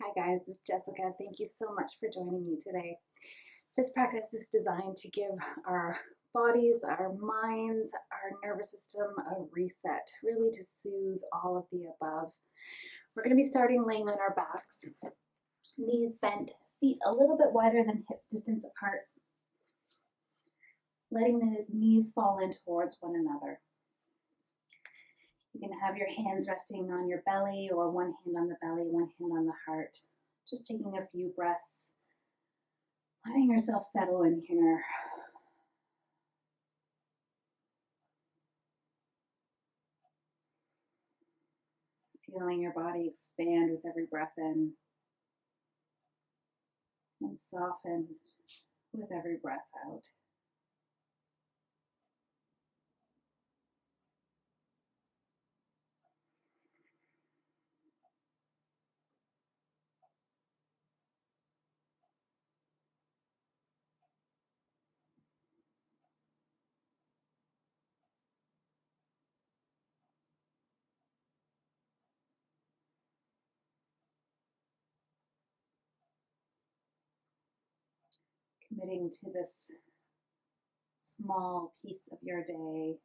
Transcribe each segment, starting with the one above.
Hi guys, this is Jessica. Thank you so much for joining me today. This practice is designed to give our bodies, our minds, our nervous system a reset, really to soothe all of the above. We're going to be starting laying on our backs, knees bent, feet a little bit wider than hip distance apart, letting the knees fall in towards one another. You can have your hands resting on your belly or one hand on the belly, one hand on the heart. Just taking a few breaths, letting yourself settle in here. Feeling your body expand with every breath in and soften with every breath out. Committing to this small piece of your day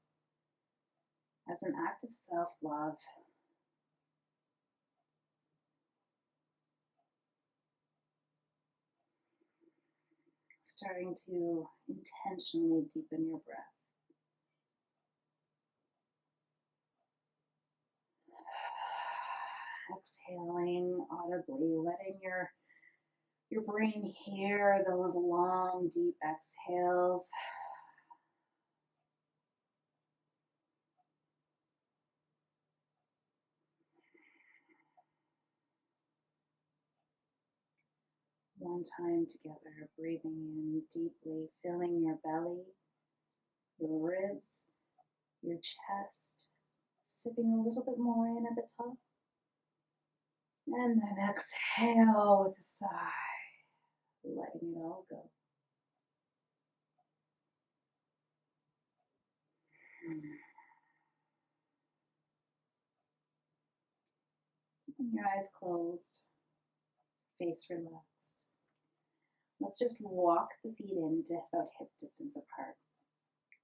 as an act of self-love. Starting to intentionally deepen your breath. Exhaling audibly, letting your brain hear those long, deep exhales. One time together, breathing in deeply, filling your belly, your ribs, your chest, sipping a little bit more in at the top. And then exhale with a sigh, letting it all go. Keeping your eyes closed, face relaxed. Let's just walk the feet in to about hip distance apart.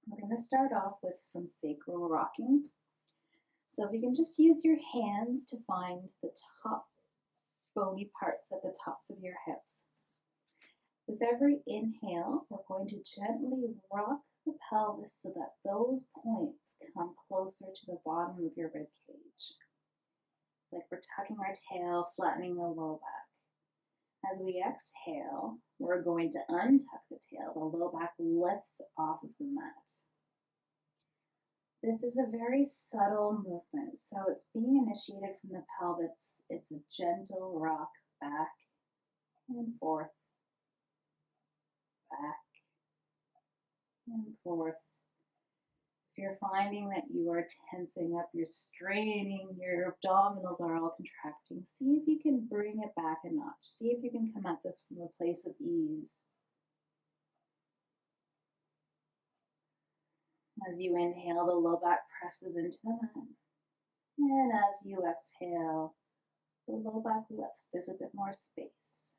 We're going to start off with some sacral rocking. So if you can just use your hands to find the top bony parts at the tops of your hips. With every inhale, we're going to gently rock the pelvis so that those points come closer to the bottom of your rib cage. It's like we're tucking our tail, flattening the low back. As we exhale, we're going to untuck the tail. The low back lifts off of the mat. This is a very subtle movement, so it's being initiated from the pelvis. It's a gentle rock back and forth, back and forth. If you're finding that you are tensing up, you're straining, your abdominals are all contracting, see if you can bring it back a notch. See if you can come at this from a place of ease. As you inhale, the low back presses into the mat. And as you exhale, the low back lifts. There's a bit more space.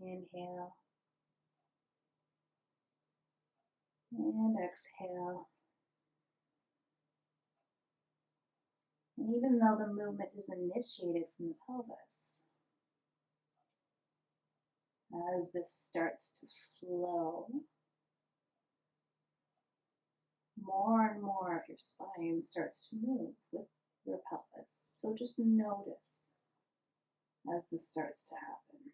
Inhale. And exhale. And even though the movement is initiated from the pelvis, as this starts to flow, more and more of your spine starts to move with your pelvis. So just notice as this starts to happen.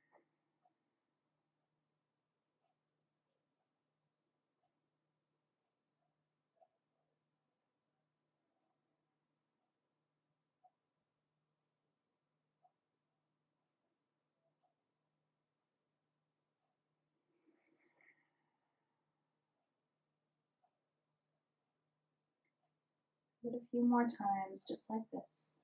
Do it a few more times, just like this.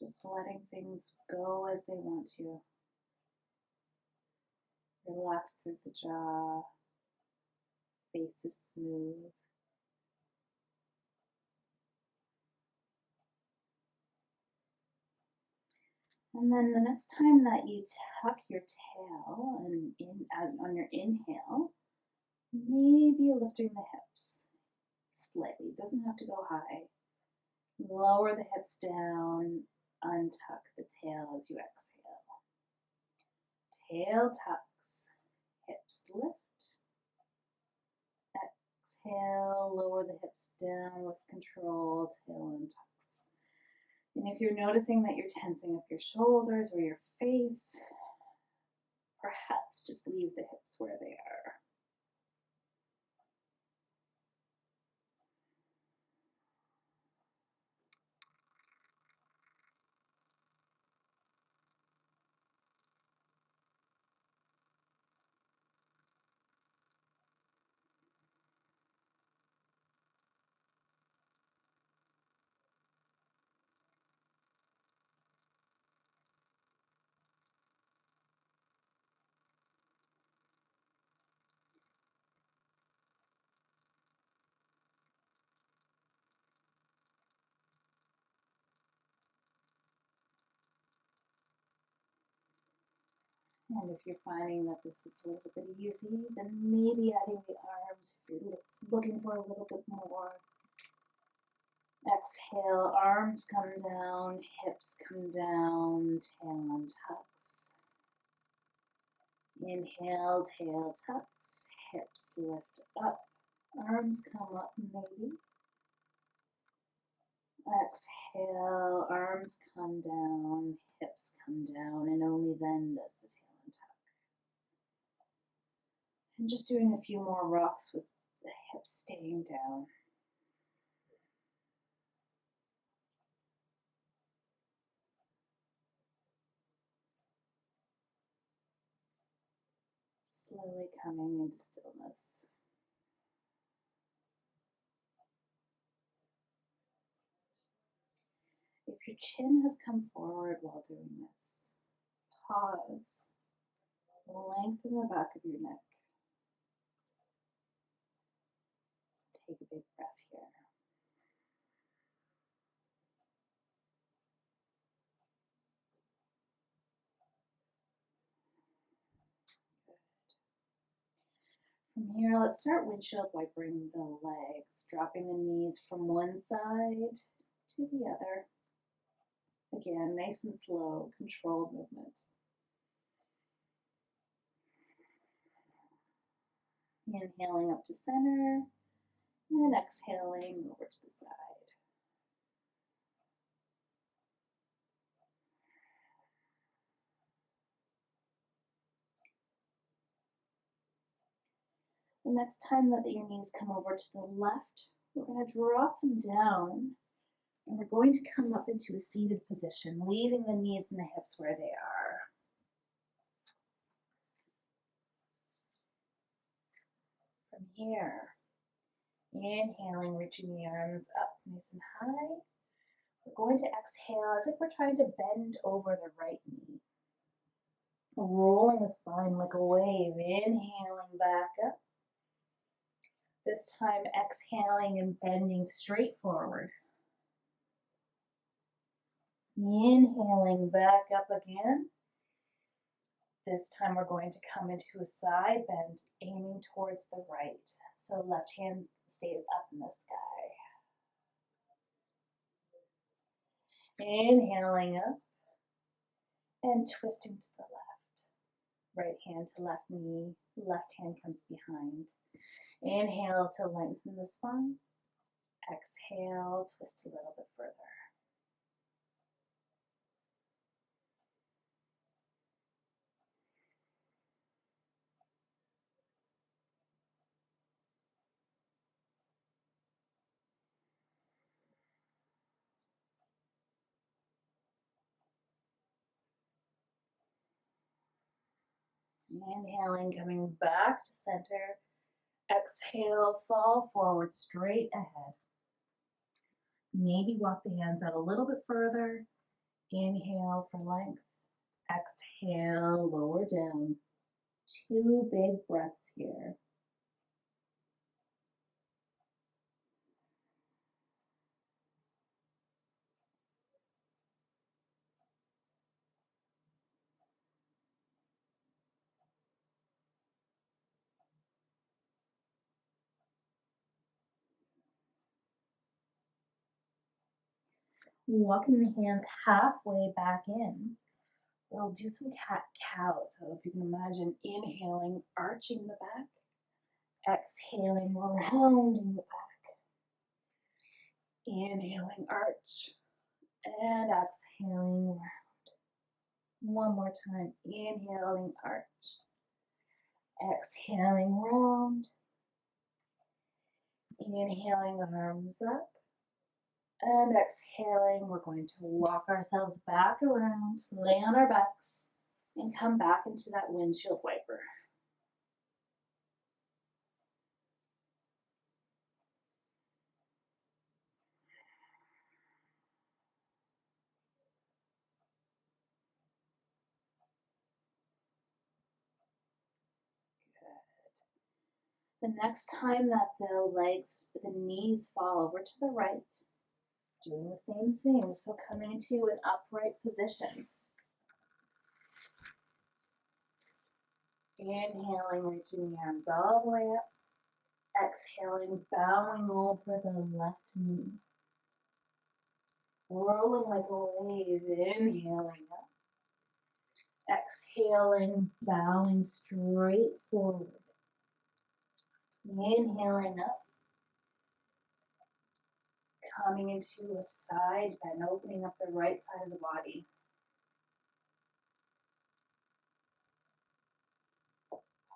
Just letting things go as they want to. Relax through the jaw. Face is smooth. And then the next time that you tuck your tail and on your inhale, maybe lifting the hips slightly. It doesn't have to go high. Lower the hips down, untuck the tail as you exhale. Tail tucks, hips lift. Exhale, lower the hips down with control, tail untucks. And if you're noticing that you're tensing up your shoulders or your face, perhaps just leave the hips where they are. And if you're finding that this is a little bit easy, then maybe adding the arms if you're looking for a little bit more. Exhale, arms come down, hips come down, tail untucks. Inhale, tail tucks, hips lift up, arms come up maybe. Exhale, arms come down, hips come down, and only then does the tail untuck. And just doing a few more rocks with the hips staying down. Slowly coming into stillness. If your chin has come forward while doing this, pause. Lengthen the back of your neck. Take a big breath here. From here, let's start windshield by bringing the legs, dropping the knees from one side to the other. Again, nice and slow, controlled movement. Inhaling up to center, and exhaling over to the side. The next time that your knees come over to the left, we're going to drop them down, and we're going to come up into a seated position, leaving the knees and the hips where they are. From here, inhaling, reaching the arms up nice and high. We're going to exhale as if we're trying to bend over the right knee. Rolling the spine like a wave, inhaling back up. This time exhaling and bending straight forward. Inhaling back up again. This time we're going to come into a side bend, aiming towards the right. So left hand stays up in the sky. Inhaling up and twisting to the left. Right hand to left knee, left hand comes behind. Inhale to lengthen the spine. Exhale, twist a little bit further. Inhaling, coming back to center. Exhale, fall forward, straight ahead. Maybe walk the hands out a little bit further. Inhale for length. Exhale, lower down. 2 big breaths here. Walking the hands halfway back in. We'll do some cat-cow. So if you can imagine inhaling, arching the back, exhaling, rounding the back. Inhaling, arch, and exhaling, round. One more time, inhaling, arch, exhaling, round. Inhaling, arms up, and exhaling, we're going to walk ourselves back around, lay on our backs, and come back into that windshield wiper. The next time that the knees fall over to the right, doing the same thing. So coming to an upright position. Inhaling, reaching the arms all the way up. Exhaling, bowing over the left knee. Rolling like a wave, inhaling up. Exhaling, bowing straight forward. Inhaling up. Coming into a side bend, opening up the right side of the body.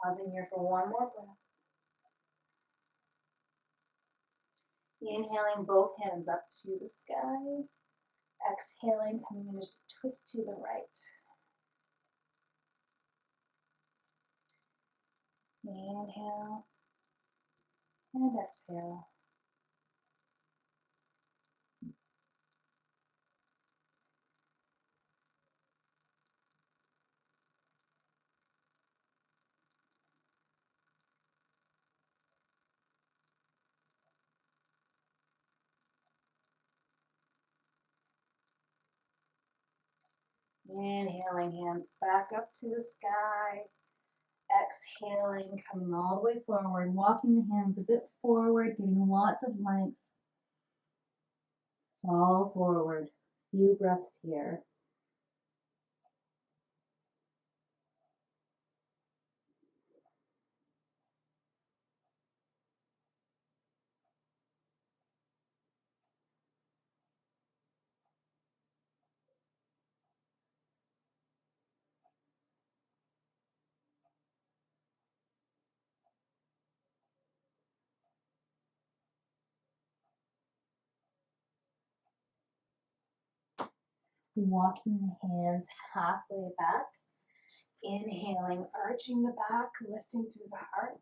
Pausing here for one more breath. Inhaling both hands up to the sky. Exhaling, coming in just a twist to the right. Inhale and exhale. Inhaling, hands back up to the sky. Exhaling, coming all the way forward, walking the hands a bit forward, getting lots of length. Fall forward. Few breaths here. Walking the hands halfway back. Inhaling, arching the back, lifting through the heart.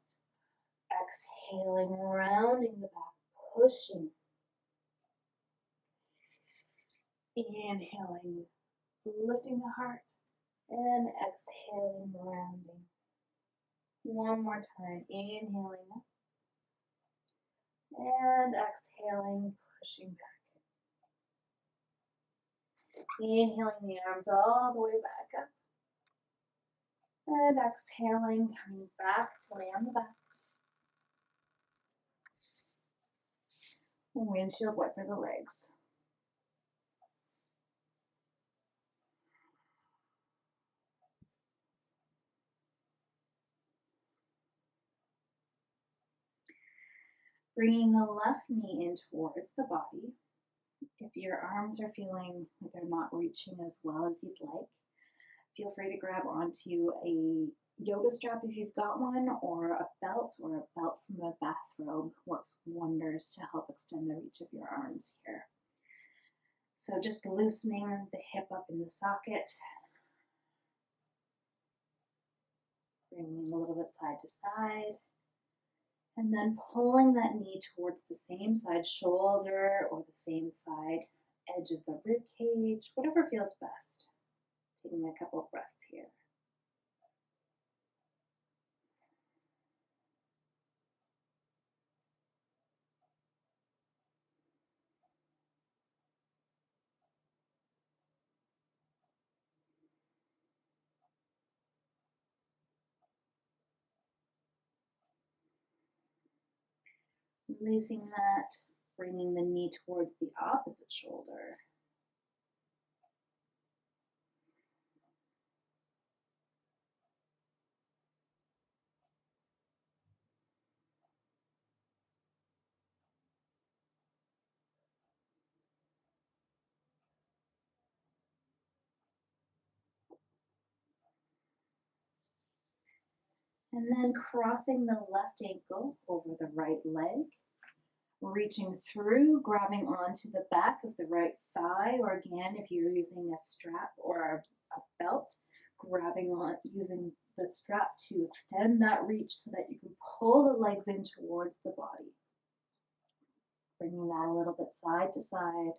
Exhaling, rounding the back, pushing. Inhaling, lifting the heart. And exhaling, rounding. One more time. Inhaling up. And exhaling, pushing back. Inhaling the arms all the way back up. And exhaling, coming back to lay on the back. Windshield wiper the legs. Bringing the left knee in towards the body. If your arms are feeling like they're not reaching as well as you'd like, feel free to grab onto a yoga strap if you've got one, or a belt from a bathrobe works wonders to help extend the reach of your arms here. So just loosening the hip up in the socket, bringing a little bit side to side, and then pulling that knee towards the same side shoulder or the same side edge of the rib cage, whatever feels best. Taking a couple of breaths here. Releasing that, bringing the knee towards the opposite shoulder. And then crossing the left ankle over the right leg, reaching through, grabbing onto the back of the right thigh, or again, if you're using a strap or a belt, grabbing on, using the strap to extend that reach so that you can pull the legs in towards the body. Bringing that a little bit side to side,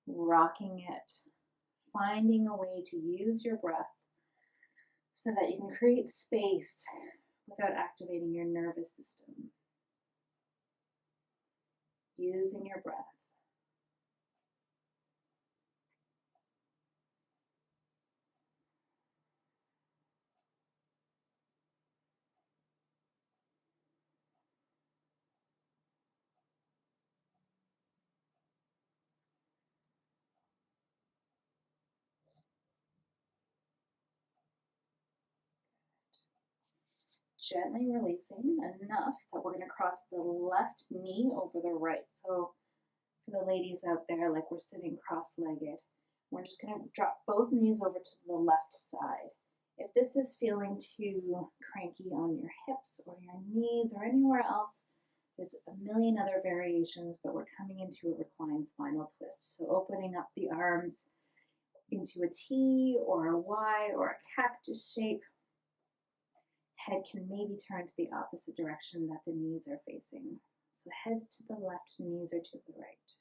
rocking it, finding a way to use your breath so that you can create space without activating your nervous system. Using your breath. Gently releasing enough that we're going to cross the left knee over the right. So for the ladies out there, like we're sitting cross-legged, we're just going to drop both knees over to the left side. If this is feeling too cranky on your hips or your knees or anywhere else, there's a million other variations, but we're coming into a reclined spinal twist. So opening up the arms into a T or a Y or a cactus shape. Head can maybe turn to the opposite direction that the knees are facing. So heads to the left, knees are to the right.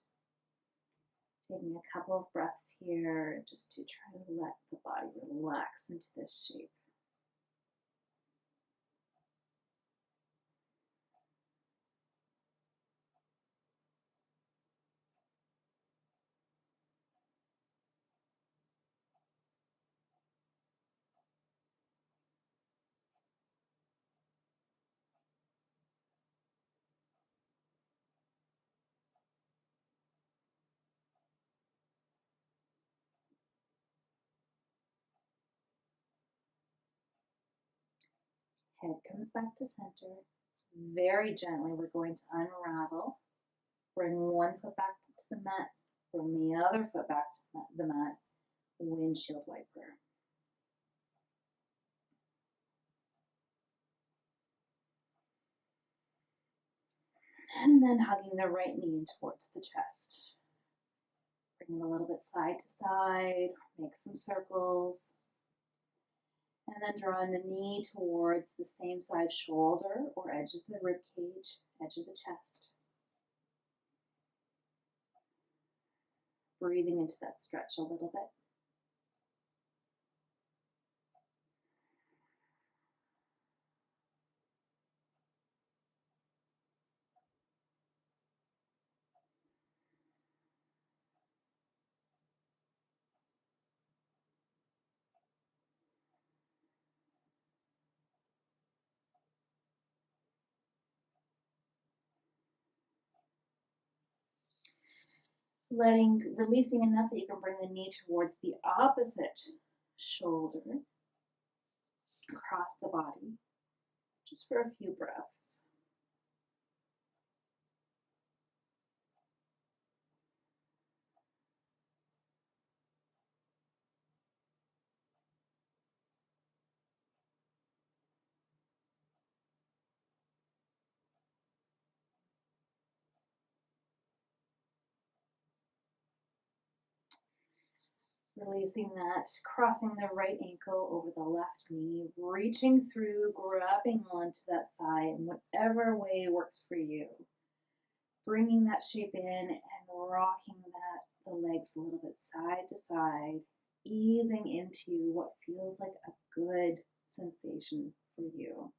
Taking a couple of breaths here just to try to let the body relax into this shape. Head comes back to center. Very gently, we're going to unravel. Bring one foot back to the mat. Bring the other foot back to the mat. Windshield wiper. And then hugging the right knee in towards the chest. Bring it a little bit side to side. Make some circles. And then drawing the knee towards the same side shoulder or edge of the rib cage, edge of the chest. Breathing into that stretch a little bit. Releasing enough that you can bring the knee towards the opposite shoulder, across the body, just for a few breaths. Releasing that, crossing the right ankle over the left knee, reaching through, grabbing onto that thigh in whatever way works for you. Bringing that shape in and rocking the legs a little bit side to side, easing into what feels like a good sensation for you.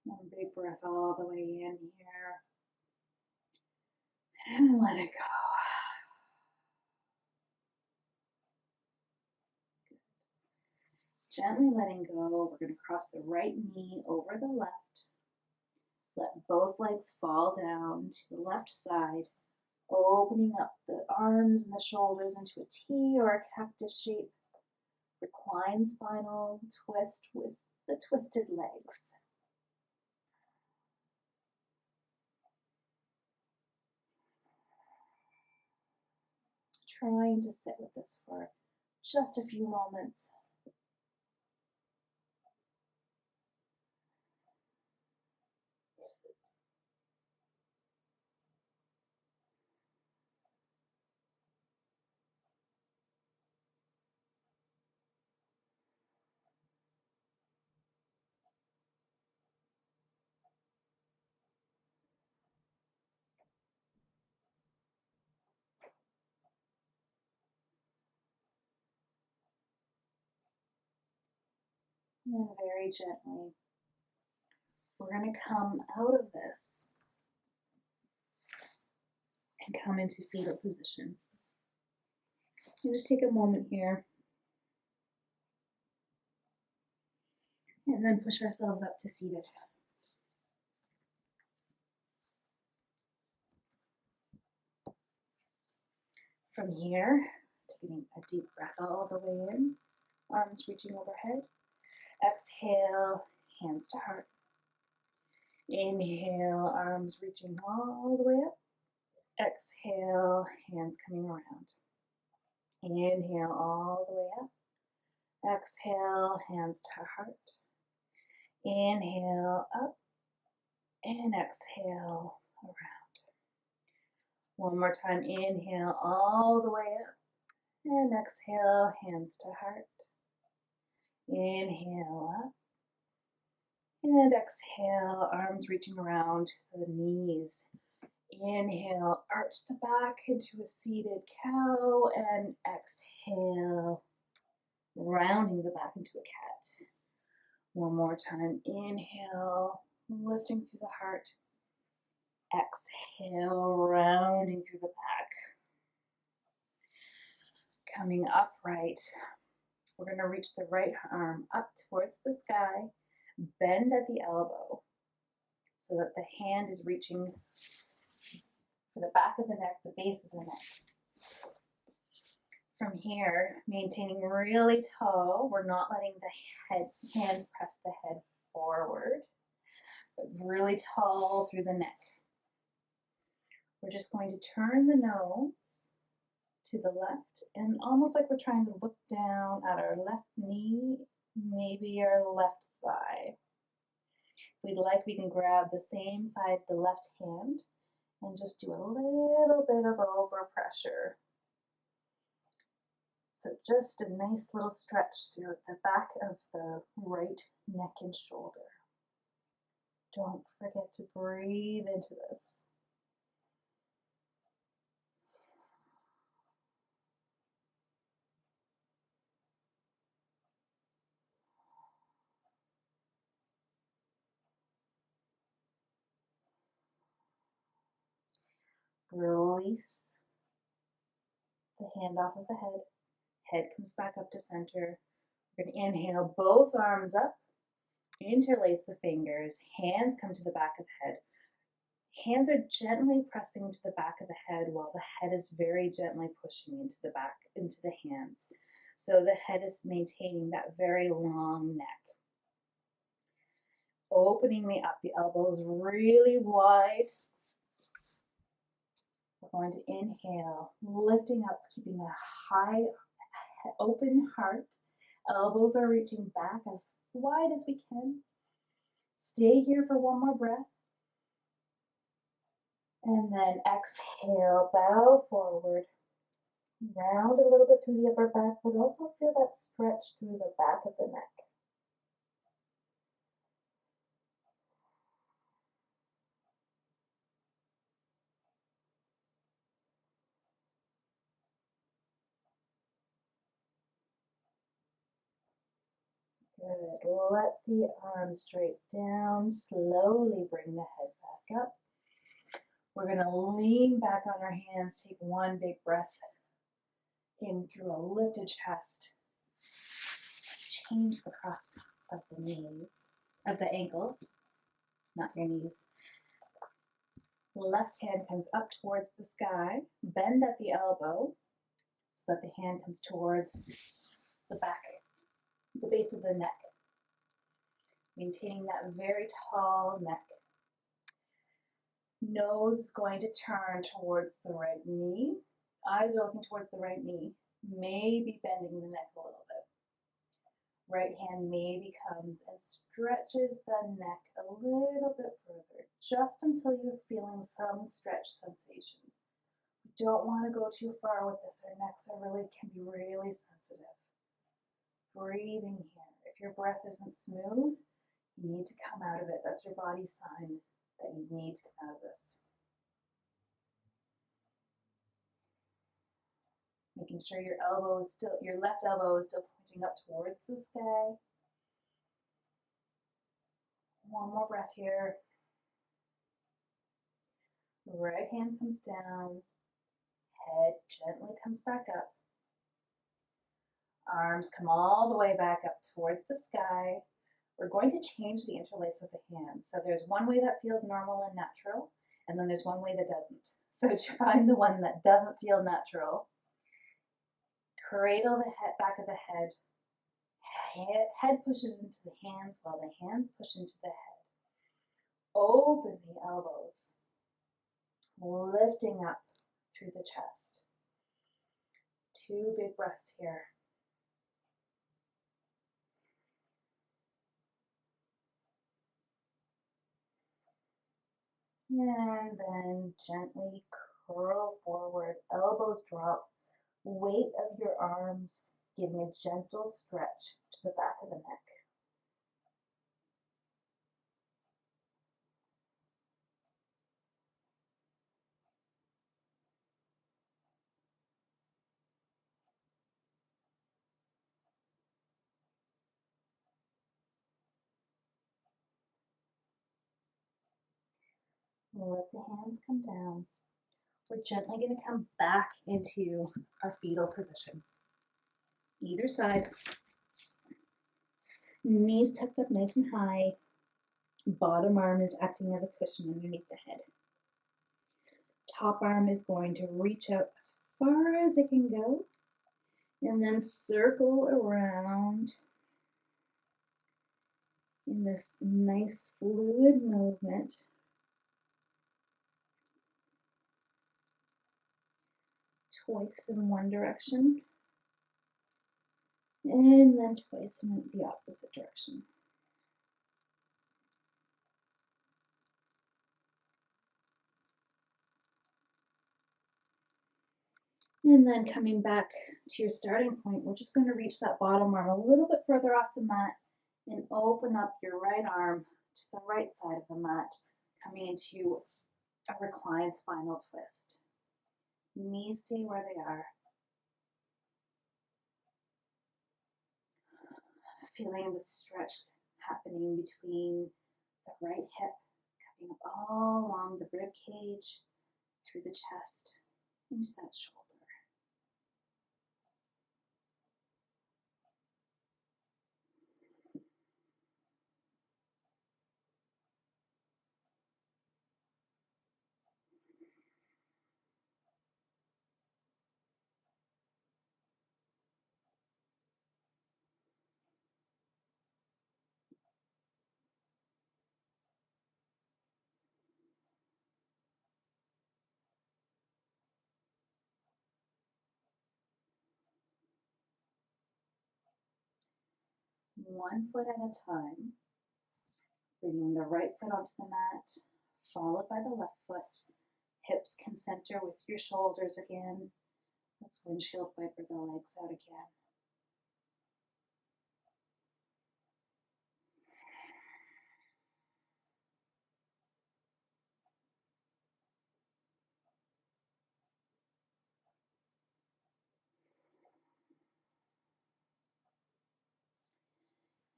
One big breath all the way in here. And let it go. Gently letting go, we're going to cross the right knee over the left. Let both legs fall down to the left side, opening up the arms and the shoulders into a T or a cactus shape. Recline spinal twist with the twisted legs. Trying to sit with this for just a few moments. And then very gently, we're going to come out of this and come into fetal position. And just take a moment here. And then push ourselves up to seated. From here, taking a deep breath all the way in, arms reaching overhead. Exhale, hands to heart. Inhale, arms reaching all the way up. Exhale, hands coming around. Inhale all the way up. Exhale, hands to heart. Inhale up and exhale around. One more time, inhale all the way up and exhale, hands to heart. Inhale up and exhale, arms reaching around to the knees. Inhale, arch the back into a seated cow and exhale, rounding the back into a cat. One more time, inhale, lifting through the heart. Exhale, rounding through the back. Coming upright, we're going to reach the right arm up towards the sky, bend at the elbow so that the hand is reaching for the back of the neck, the base of the neck. From here, maintaining really tall, we're not letting the hand press the head forward, but really tall through the neck. We're just going to turn the nose to the left and almost like we're trying to look down at our left knee, maybe our left thigh. If we'd like, we can grab the same side, the left hand, and just do a little bit of overpressure. So just a nice little stretch through the back of the right neck and shoulder. Don't forget to breathe into this. Release the hand off of the head. Head comes back up to center. We're going to inhale, both arms up, interlace the fingers, hands come to the back of the head. Hands are gently pressing to the back of the head while the head is very gently pushing into the back, into the hands. So the head is maintaining that very long neck. Opening up the elbows really wide. We're going to inhale, lifting up, keeping a high, open heart. Elbows are reaching back as wide as we can. Stay here for one more breath. And then exhale, bow forward. Round a little bit through the upper back, but also feel that stretch through the back of the neck. Good. Let the arms drape down. Slowly bring the head back up. We're going to lean back on our hands. Take one big breath in through a lifted chest. change the cross of the knees, of the ankles, not your knees. Left hand comes up towards the sky, bend at the elbow so that the hand comes towards the back, the base of the neck. Maintaining that very tall neck. Nose is going to turn towards the right knee. Eyes are looking towards the right knee. Maybe bending the neck a little bit. Right hand maybe comes and stretches the neck a little bit further, just until you're feeling some stretch sensation. You don't want to go too far with this. Our necks can be really sensitive. Breathing here. If your breath isn't smooth, you need to come out of it. That's your body's sign that you need to come out of this. Making sure your left elbow is still pointing up towards the sky. One more breath here. Right hand comes down. Head gently comes back up. Arms come all the way back up towards the sky. We're going to change the interlace of the hands. So there's one way that feels normal and natural, and then there's one way that doesn't. So to find the one that doesn't feel natural, cradle the back of the head. Head pushes into the hands while the hands push into the head. Open the elbows, lifting up through the chest. 2 big breaths here. And then gently curl forward, elbows drop, weight of your arms giving a gentle stretch to the back of the neck. Let the hands come down. We're gently going to come back into our fetal position. Either side. Knees tucked up nice and high. Bottom arm is acting as a cushion underneath the head. Top arm is going to reach out as far as it can go and then circle around in this nice fluid movement. Twice in one direction and then twice in the opposite direction. And then coming back to your starting point, we're just going to reach that bottom arm a little bit further off the mat and open up your right arm to the right side of the mat, coming into a reclined spinal twist. Knees stay where they are. Feeling the stretch happening between the right hip, coming up all along the rib cage, through the chest, into that shoulder. One foot at a time, bringing the right foot onto the mat, followed by the left foot. Hips can center with your shoulders again. Let's windshield wiper the legs out again.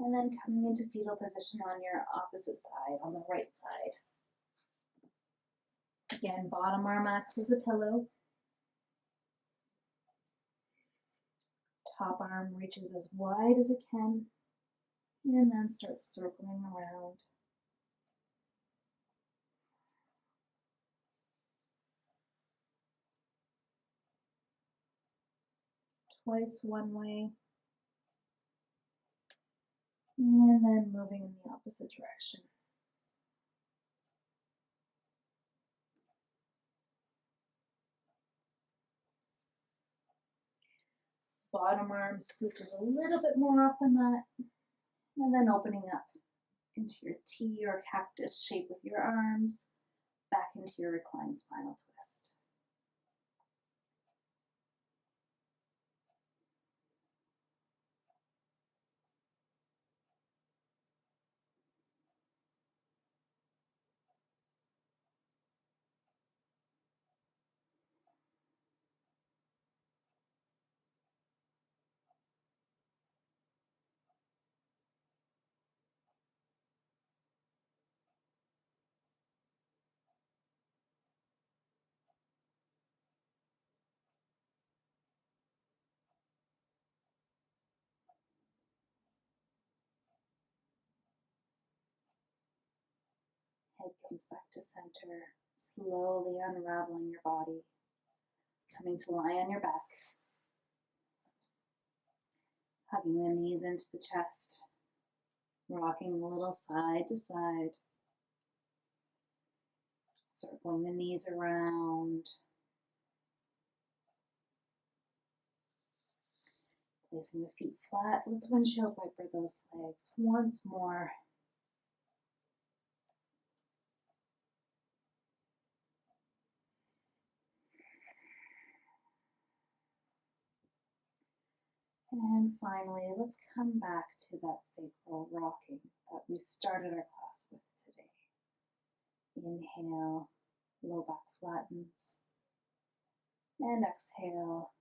And then coming into fetal position on your opposite side, on the right side. Again, bottom arm acts as a pillow. Top arm reaches as wide as it can, And then start circling around. Twice one way. And then moving in the opposite direction. Bottom arm scooches a little bit more off the mat. And then opening up into your T or cactus shape with your arms, back into your reclined spinal twist. Head comes back to center, slowly unraveling your body, coming to lie on your back, hugging the knees into the chest, rocking a little side to side, circling the knees around, placing the feet flat. Let's windshield wiper those legs once more. And finally, let's come back to that sacral rocking that we started our class with today. Inhale, low back flattens, and exhale,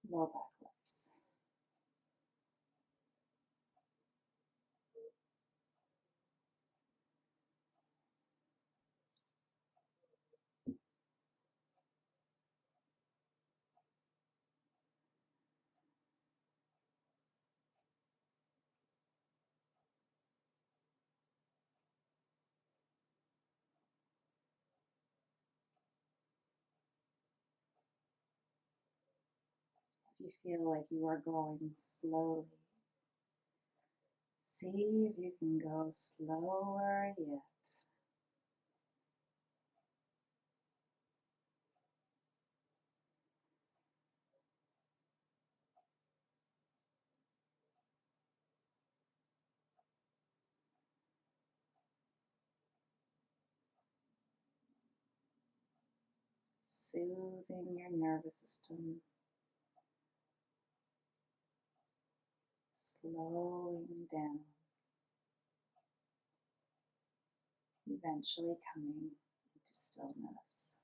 low back lifts. If you feel like you are going slowly, see if you can go slower yet. Soothing your nervous system, slowing down, eventually coming into stillness.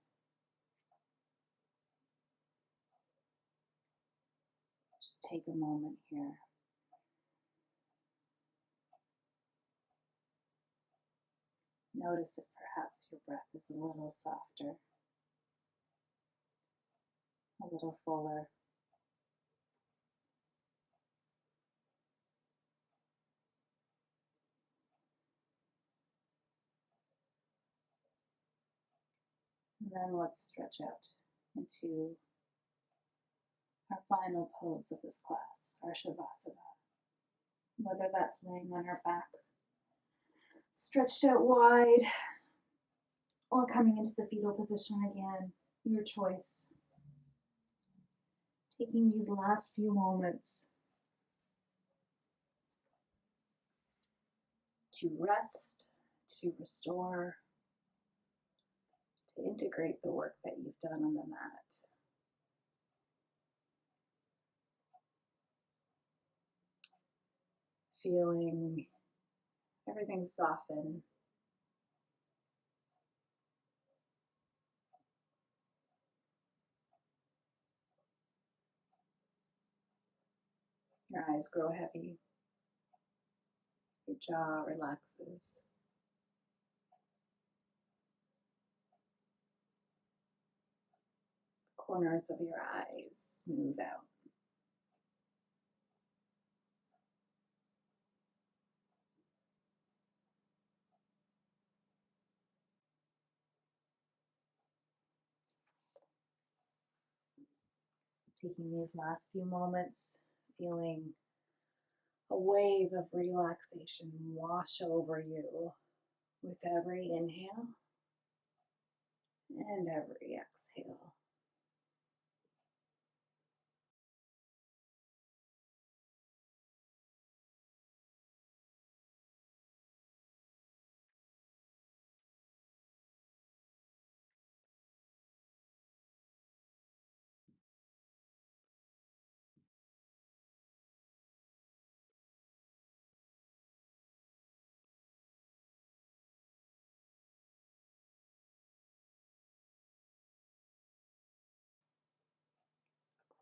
Just take a moment here. Notice if perhaps your breath is a little softer, a little fuller. And then let's stretch out into our final pose of this class, our Shavasana. Whether that's laying on our back, stretched out wide, or coming into the fetal position again, your choice. Taking these last few moments to rest, to restore, to integrate the work that you've done on the mat. Feeling everything soften. Your eyes grow heavy. Your jaw relaxes. The corners of your eyes smooth out. Taking these last few moments, feeling a wave of relaxation wash over you with every inhale and every exhale.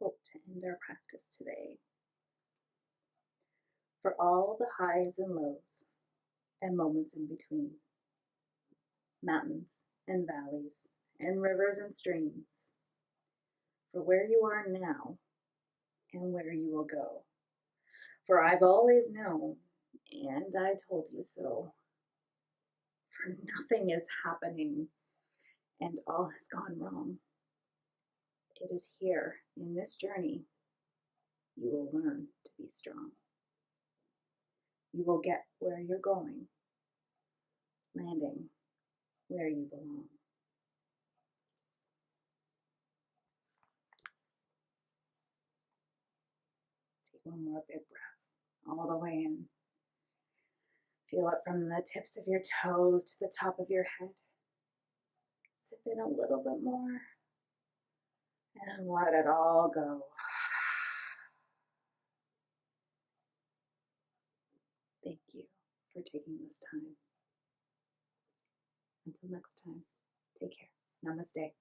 Quote to end our practice today. For all the highs and lows and moments in between, mountains and valleys and rivers and streams, for where you are now and where you will go. For I've always known, and I told you so. For nothing is happening, and all has gone wrong. It is here, in this journey, you will learn to be strong. You will get where you're going, landing where you belong. Take one more big breath all the way in. Feel it from the tips of your toes to the top of your head. Sip in a little bit more and let it all go. Thank you for taking this time. Until next time, take care. Namaste.